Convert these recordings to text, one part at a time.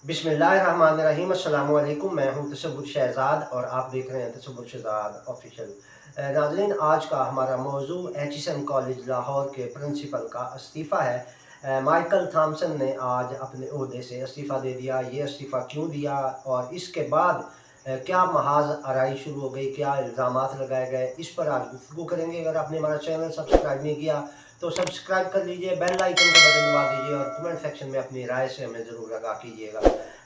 बिस्मिल्लाहिर्रहमानिर्रहीम। अस्सलामु अलैकुम। मैं हूं तसव्वुर शहजाद और आप देख रहे हैं तसव्वुर शहजाद ऑफिशियल। नाज़रीन, आज का हमारा मौजू एचिसन कॉलेज लाहौर के प्रिंसिपल का इस्तीफ़ा है। माइकल थॉमसन ने आज अपने ओहदे से इस्तीफ़ा दे दिया। ये इस्तीफ़ा क्यों दिया और इसके बाद क्या महाज आराई शुरू हो गई, क्या इल्ज़ामात लगाए गए, इस पर आज गुफ्तगू करेंगे। अगर आपने हमारा चैनल सब्सक्राइब नहीं किया तो सब्सक्राइब कर लीजिए, बेल आइकन का बटन दबा दीजिए और कमेंट सेक्शन में अपनी राय से हमें ज़रूर आगाह कीजिएगा।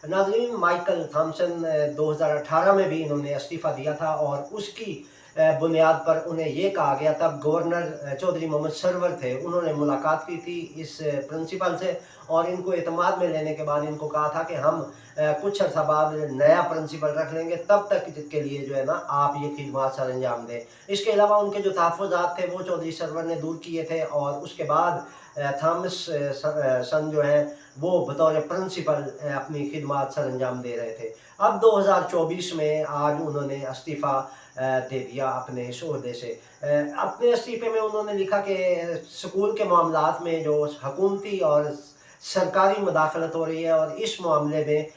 नाज़रीन, माइकल थॉमसन 2018 में भी इन्होंने इस्तीफ़ा दिया था और उसकी बुनियाद पर उन्हें ये कहा गया, तब गवर्नर चौधरी मोहम्मद सरवर थे, उन्होंने मुलाकात की थी इस प्रिंसिपल से और इनको एतमाद में लेने के बाद इनको कहा था कि हम कुछ अर्सा बाद नया प्रिंसिपल रख लेंगे, तब तक के लिए जो है ना आप ये खिदमत सर अंजाम दें। इसके अलावा उनके जो तहफ़्फ़ुज़ात थे वो चौधरी सरवर ने दूर किए थे और उसके बाद थॉमस सन जो है वो बतौर प्रिंसिपल अपनी खिदमत सर अंजाम दे रहे थे। अब 2024 में आज उन्होंने इस्तीफ़ा दे दिया अपने इस ओहदे से। अपने इस्तीफ़े में उन्होंने लिखा कि स्कूल के मामलात में जो हुकूमती और सरकारी मुदाखलत हो रही है और इस मामले में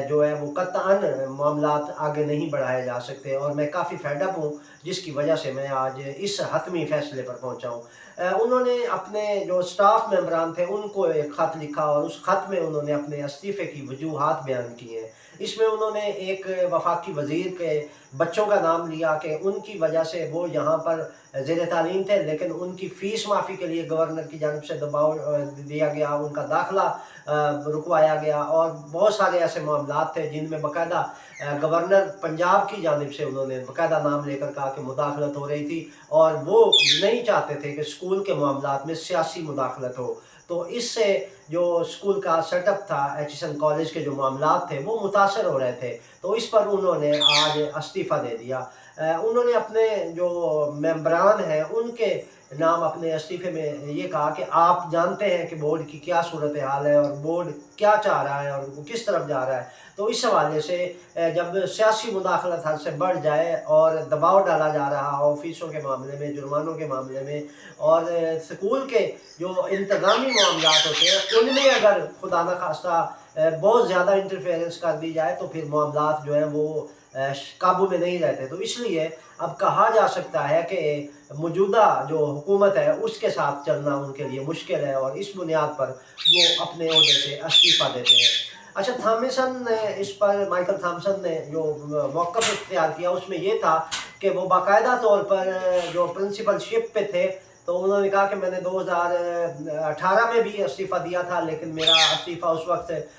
जो है वो कतअन मामलात आगे नहीं बढ़ाए जा सकते और मैं काफ़ी फेड अप हूँ, जिसकी वजह से मैं आज इस हतमी फ़ैसले पर पहुँचा हूँ। उन्होंने अपने जो स्टाफ मेंबरान थे उनको एक ख़त लिखा और उस ख़त में उन्होंने अपने इस्तीफ़े की वजूहात बयान की हैं। इसमें उन्होंने एक वफाकी वज़ीर के बच्चों का नाम लिया कि उनकी वजह से वो यहाँ पर ज़ेर तालीम थे, लेकिन उनकी फ़ीस माफ़ी के लिए गवर्नर की जानिब से दबाव दिया गया, उनका दाखिला रुकवाया गया और बहुत सारे ऐसे मामलात थे जिनमें बाकायदा गवर्नर पंजाब की जानिब से उन्होंने बाकायदा नाम लेकर कहा कि मुदाखलत हो रही थी और वो नहीं चाहते थे कि स्कूल के मामलात में सियासी मुदाखलत हो। तो इससे जो स्कूल का सेटअप था, एचिसन कॉलेज के जो मामलात थे वो मुतासर हो रहे थे, तो इस पर उन्होंने आज इस्तीफ़ा दे दिया। उन्होंने अपने जो मेंबरान हैं उनके नाम अपने इस्तीफ़े में ये कहा कि आप जानते हैं कि बोर्ड की क्या सूरत हाल है और बोर्ड क्या चाह रहा है और वो किस तरफ जा रहा है। तो इस हवाले से जब सियासी मुदाखलत हद से बढ़ जाए और दबाव डाला जा रहा हो फ़ीसों के मामले में, जुर्मानों के मामले में और स्कूल के जो इंतज़ामी मामलात होते हैं उनमें अगर खुदा न खास्ता बहुत ज़्यादा इंटरफेरेंस कर दी जाए तो फिर मामलात जो हैं वो काबू में नहीं रहते। तो इसलिए अब कहा जा सकता है कि मौजूदा जो हुकूमत है उसके साथ चलना उनके लिए मुश्किल है और इस बुनियाद पर वो अपने ओहदे से इस्तीफ़ा देते हैं। अच्छा, थॉमसन ने इस पर माइकल थॉमसन ने जो मौक़िफ़ इख्तियार किया उसमें ये था कि वो बाकायदा तौर पर जो प्रिंसिपलशिप पे थे, तो उन्होंने कहा कि मैंने 2018 में भी इस्तीफ़ा दिया था, लेकिन मेरा इस्तीफ़ा उस वक्त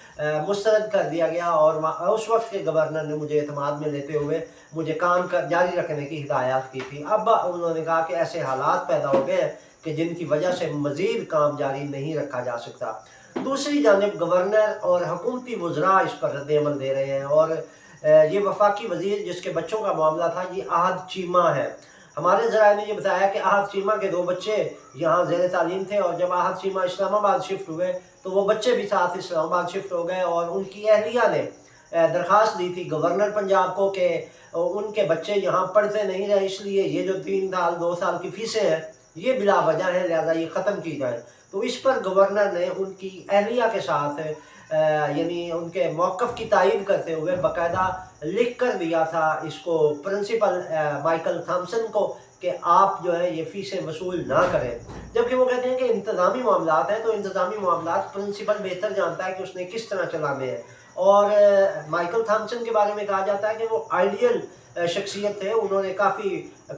मुस्तरद कर दिया गया और उस वक्त के गवर्नर ने मुझे एतमाद में लेते हुए मुझे काम कर जारी रखने की हिदायत की थी। अब उन्होंने कहा कि ऐसे हालात पैदा हो गए हैं कि जिनकी वजह से मज़ीद काम जारी नहीं रखा जा सकता। दूसरी जानिब गवर्नर और हुकूमती वज़रा इस पर रद्द-ए-अमल दे रहे हैं और ये वफाकी वज़ीर जिसके बच्चों का मामला था ये आहद चीमा है। हमारे ज़राए ने ये बताया कि आहद चीमा के 2 बच्चे यहाँ ज़ेर तालीम थे और जब आहद चीमा इस्लामाबाद शिफ्ट हुए तो वो बच्चे भी साथ इस्लामाबाद शिफ्ट हो गए और उनकी अहलिया ने दरख्वास्त दी थी गवर्नर पंजाब को कि उनके बच्चे यहाँ पढ़ते नहीं रहे, इसलिए ये जो 3 साल 2 साल की फ़ीसें हैं ये बिला वजह हैं, लिहाजा ये ख़त्म की जाए। तो इस पर गवर्नर ने उनकी अहलिया के साथ यानी उनके मौक़िफ़ की तायीद करते हुए बाकायदा लिख कर दिया था इसको प्रिंसिपल माइकल थॉमसन को कि आप जो है ये फ़ीसें वसूल ना करें। जबकि वो कहते हैं कि इंतज़ामी मामलात हैं तो इंतज़ामी मामलात प्रिंसिपल बेहतर जानता है कि उसने किस तरह चलाने हैं। और माइकल थॉमसन के बारे में कहा जाता है कि वो आइडियल शख्सियत थे, उन्होंने काफ़ी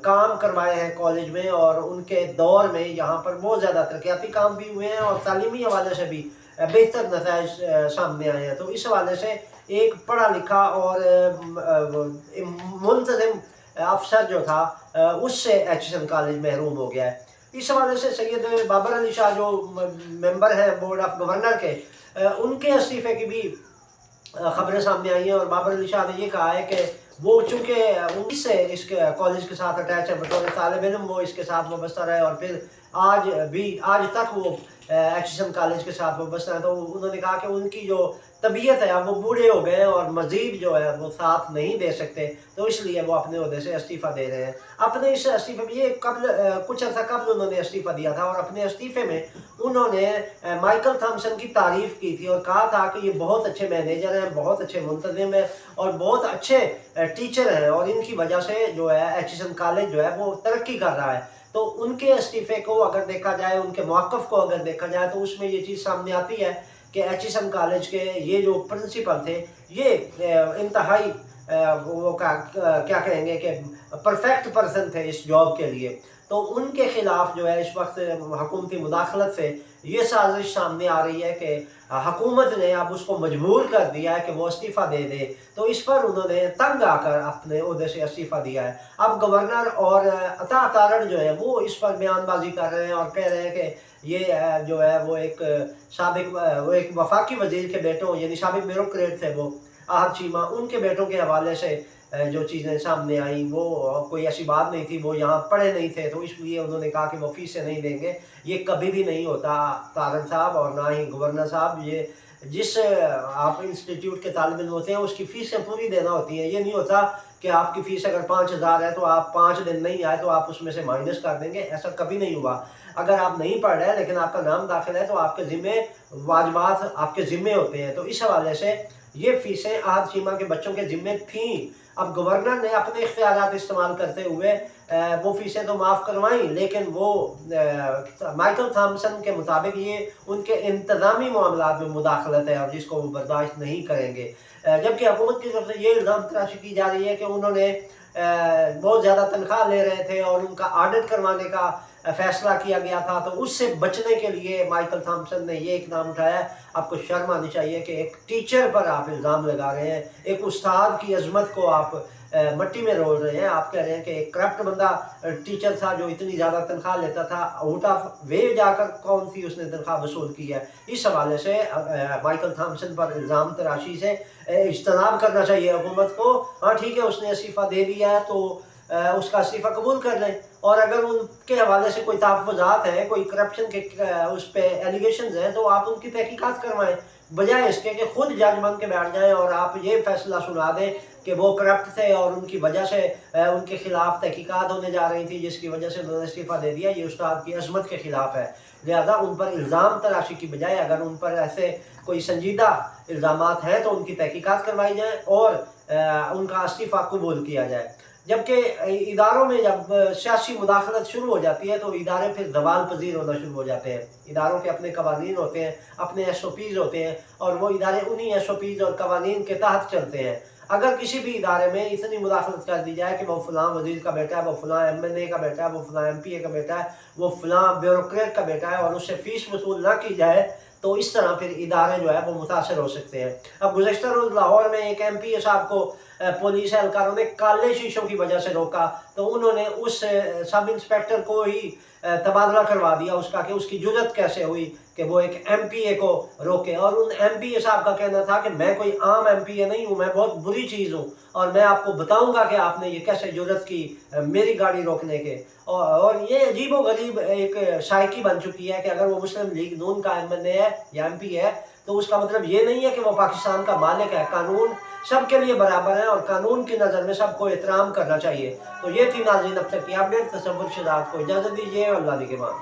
काम करवाए हैं कॉलेज में और उनके दौर में यहाँ पर बहुत ज़्यादा तरक्याती काम भी हुए हैं और तालीमी हवाले से भी बेहतर नताइज सामने आए हैं। तो इस हवाले से एक पढ़ा लिखा और मुंतज़िम अफसर जो था उससे एचिसन कॉलेज महरूम हो गया है। इस हवाले से सैयद बाबर अली शाह जो मेंबर हैं बोर्ड ऑफ गवर्नर के, उनके इस्तीफ़े की भी खबरें सामने आई हैं और बाबर अली शाह ने ये कहा है कि वो चूँकि 19 से इसके कॉलेज के साथ अटैच है, बतौर तालिब इल्म वो इसके साथ वाबस्ता रहे और फिर आज तक वो एचएसएम कॉलेज के साथ वाबस्ता हैं। तो उन्होंने कहा कि उनकी जो तबीयत है वो बूढ़े हो गए हैं और मज़ीद जो है वो साथ नहीं दे सकते, तो इसलिए वो अपने ओहदे से इस्तीफ़ा दे रहे हैं। अपने इस इस्तीफ़े में ये कुछ अर्सा कबल उन्होंने इस्तीफ़ा दिया था और अपने इस्तीफ़े में उन्होंने माइकल थॉमसन की तारीफ़ की थी और कहा था कि ये बहुत अच्छे मैनेजर हैं, बहुत अच्छे मुंतज़िम हैं और बहुत अच्छे टीचर हैं और इनकी वजह से जो है एचएसएम कॉलेज जो है वो तरक्की कर रहा है। तो उनके इस्तीफ़े को अगर देखा जाए, उनके मौक़िफ़ को अगर देखा जाए, तो उसमें ये चीज़ सामने आती है कि एचएसएम कॉलेज के ये जो प्रिंसिपल थे, ये इंतहाई वो क्या कहेंगे कि परफेक्ट पर्सन थे इस जॉब के लिए। तो उनके ख़िलाफ़ जो है इस वक्त हुकूमती मुदाखलत से ये साजिश सामने आ रही है कि हुकूमत ने अब उसको मजबूर कर दिया है कि वो इस्तीफ़ा दे दे। तो इस पर उन्होंने तंग आकर अपने ओहदे से इस्तीफ़ा दिया है। अब गवर्नर और अता तारड़ जो है वो इस पर बयानबाजी कर रहे हैं और कह रहे हैं कि ये जो है वो एक वफाकी वज़ीर के बेटों, यानी साबिक ब्यूरोक्रेट थे वो आहद चीमा, उनके बेटों के हवाले से जो चीज़ें सामने आई वो कोई ऐसी बात नहीं थी, वो यहाँ पढ़े नहीं थे, तो इसलिए उन्होंने कहा कि वो फीसें नहीं देंगे। ये कभी भी नहीं होता तारड़ साहब और ना ही गवर्नर साहब। ये जिस आप इंस्टीट्यूट के तालिब इल्म होते हैं उसकी फ़ीसें पूरी देना होती हैं। ये नहीं होता कि आपकी फ़ीस अगर 5,000 है तो आप 5 दिन नहीं आए तो आप उसमें से माइनस कर देंगे, ऐसा कभी नहीं हुआ। अगर आप नहीं पढ़ रहे लेकिन आपका नाम दाखिल है तो आपके ज़िम्मे वाजिबात आपके ज़िम्मे होते हैं। तो इस हवाले से ये फ़ीसें आहद चीमा के बच्चों के ज़िम्मे थीं। अब गवर्नर ने अपने इख्तियारात इस्तेमाल करते हुए वो फ़ीसें तो माफ़ करवाईं, लेकिन वो माइकल थॉमसन के मुताबिक ये उनके इंतज़ामी मामलात में मुदाखलत है और जिसको वो बर्दाश्त नहीं करेंगे। जबकि हुकूमत की तरफ से ये इल्ज़ाम तराशी की जा रही है कि उन्होंने बहुत ज़्यादा तनख्वाह ले रहे थे और उनका ऑडिट करवाने का फैसला किया गया था, तो उससे बचने के लिए माइकल थॉमसन ने ये इक़दाम उठाया। आपको शर्म आनी चाहिए कि एक टीचर पर आप इल्ज़ाम लगा रहे हैं, एक उस्ताद की अज़मत को आप मट्टी में रोल रहे हैं। आप कह रहे हैं कि एक करप्ट बंदा टीचर था जो इतनी ज़्यादा तनख्वाह लेता था, आउट ऑफ वे जाकर कौन सी उसने तनख्वाह वसूल की है। इस हवाले से माइकल थॉमसन पर इल्ज़ाम तराशी से इज्तनाब करना चाहिए हुकूमत को। हाँ ठीक है, उसने इस्तीफ़ा दे दिया है तो उसका इस्तीफ़ा कबूल कर लें, और अगर उनके हवाले से कोई तहफ़्फ़ुज़ात हैं, कोई करप्शन के उस पे एलिगेशंस हैं, तो आप उनकी तहकीकात करवाएं, बजाय इसके कि खुद जज बन के बैठ जाएं और आप ये फैसला सुना दें कि वो करप्ट थे और उनकी वजह से उनके खिलाफ तहकीकात होने जा रही थी, जिसकी वजह से उन्होंने इस्तीफ़ा दे दिया। ये उस्ताद की अज़मत के ख़िलाफ़ है। लिहाजा उन पर इल्ज़ाम तराशी की बजाय अगर उन पर ऐसे कोई संजीदा इल्ज़ामात हैं तो उनकी तहकीकात करवाई जाए और उनका इस्तीफ़ा कबूल किया जाए। जबकि इदारों में जब सियासी मुदाखलत शुरू हो जाती है तो इदारे फिर ज़वाल पज़ीर होना शुरू हो जाते हैं। इदारों के अपने कवानीन होते हैं, अपने SOPs होते हैं और वो इदारे उन्हीं SOPs और कवानीन के तहत चलते हैं। अगर किसी भी इदारे में इतनी मुदाखलत कर दी जाए कि वो फ़लाँ वज़ीर का बेटा है, वो फ़लाँ MNA का बेटा है, वो फ़लाँ MPA का बेटा है, वो फ़लाँ ब्यूरोक्रेट का बेटा है और उससे फ़ीस वसूल ना की जाए, तो इस तरह फिर इदारे जो है वो मुतासर हो सकते हैं। अब गुज़श्ता रोज़ लाहौर में एक MPA साहब को पुलिस एहलकारों ने काले शीशों की वजह से रोका, तो उन्होंने उस सब इंस्पेक्टर को ही तबादला करवा दिया उसका, कि उसकी जुर्रत कैसे हुई कि वो एक MPA को रोके। और उन MPA साहब का कहना था कि मैं कोई आम MPA नहीं हूँ, मैं बहुत बुरी चीज़ हूँ और मैं आपको बताऊँगा कि आपने ये कैसे जुर्रत की मेरी गाड़ी रोकने के। और ये अजीबो गरीब एक शायकी बन चुकी है कि अगर वो मुस्लिम लीग नून का MNA है या MP है तो उसका मतलब ये नहीं है कि वो पाकिस्तान का मालिक है। कानून सबके लिए बराबर है और कानून की नज़र में सबको एहतराम करना चाहिए। तो ये थी नाज़रीन अब तक की अपडेट। तसव्वुर शहजाद को इजाज़त दीजिए। अल्लाह निगहबान।